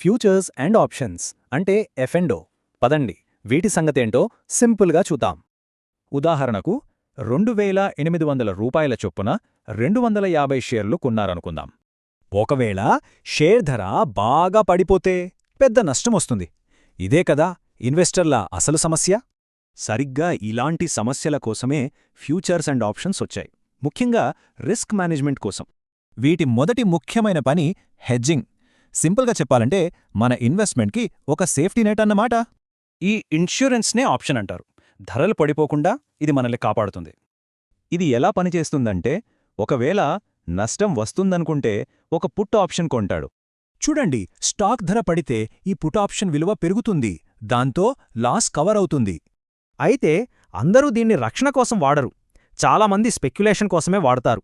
Futures and options అంటే ఎఫ్ఎండో. పదండి వీటి సంగతేంటో సింపుల్గా చూద్దాం. ఉదాహరణకు 2800 రూపాయల చొప్పున 250 షేర్లు కొన్నారనుకుందాం. ఒకవేళ షేర్ ధర బాగా పడిపోతే పెద్ద నష్టమొస్తుంది. ఇదే కదా ఇన్వెస్టర్ల అసలు సమస్య. సరిగ్గా ఇలాంటి సమస్యల కోసమే ఫ్యూచర్స్ అండ్ ఆప్షన్స్ వచ్చాయి, ముఖ్యంగా రిస్క్ మేనేజ్మెంట్ కోసం. వీటి మొదటి ముఖ్యమైన పని హెడ్జింగ్. సింపుల్గా చెప్పాలంటే మన ఇన్వెస్ట్మెంట్కి ఒక సేఫ్టీ నెట్ అన్నమాట. ఈ ఇన్సూరెన్స్నే ఆప్షన్ అంటారు. ధరలు పడిపోకుండా ఇది మనల్ని కాపాడుతుంది. ఇది ఎలా పనిచేస్తుందంటే, ఒకవేళ నష్టం వస్తుందనుకుంటే ఒక పుట్ ఆప్షన్ కొంటాడు. చూడండి, స్టాక్ ధర పడితే ఈ పుట్ ఆప్షన్ విలువ పెరుగుతుంది, దాంతో లాస్ కవర్ అవుతుంది. అయితే అందరూ దీన్ని రక్షణ కోసం వాడరు. చాలామంది స్పెక్యులేషన్ కోసమే వాడతారు.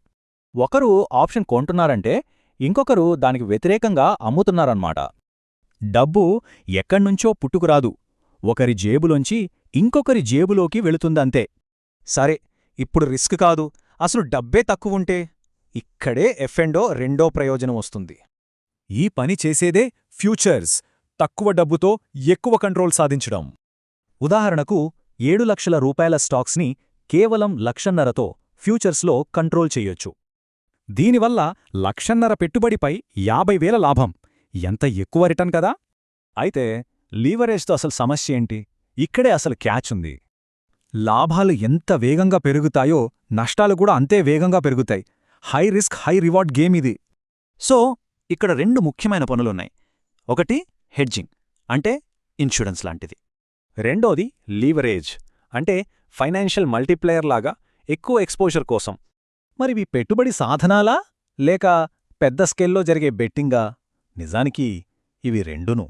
ఒకరు ఆప్షన్ కొంటున్నారంటే ఇంకొకరు దానికి వ్యతిరేకంగా అమ్ముతున్నారన్నమాట. డబ్బు ఎక్కడ్నుంచో పుట్టుకురాదు, ఒకరి జేబులోంచి ఇంకొకరి జేబులోకి వెళుతుందంతే. సరే, ఇప్పుడు రిస్క్ కాదు, అసలు డబ్బే తక్కువుంటే? ఇక్కడే ఎఫ్ఎండో రెండో ప్రయోజనం వస్తుంది. ఈ పని చేసేదే ఫ్యూచర్స్, తక్కువ డబ్బుతో ఎక్కువ కంట్రోల్ సాధించడం. ఉదాహరణకు 7 లక్షల రూపాయల స్టాక్స్ని కేవలం 1,50,000తో ఫ్యూచర్స్లో కంట్రోల్ చెయ్యొచ్చు. దీనివల్ల 1,50,000 పెట్టుబడిపై 50,000 లాభం. ఎంత ఎక్కువ రిటర్న్ కదా! అయితే లీవరేజ్తో అసలు సమస్య ఏంటి? ఇక్కడే అసలు క్యాచ్ ఉంది. లాభాలు ఎంత వేగంగా పెరుగుతాయో నష్టాలు కూడా అంతే వేగంగా పెరుగుతాయి. High risk high reward game ఇది. సో ఇక్కడ 2 ముఖ్యమైన పనులున్నాయి. ఒకటి హెడ్జింగ్, అంటే ఇన్సూరెన్స్ లాంటిది. రెండోది లీవరేజ్, అంటే ఫైనాన్షియల్ మల్టీప్లేయర్ లాగా ఎక్కువ ఎక్స్పోజర్ కోసం. మరివి పెట్టుబడి సాధనాలా లేక పెద్ద స్కేల్లో జరిగే బెట్టింగా? నిజానికి ఇవి రెండును.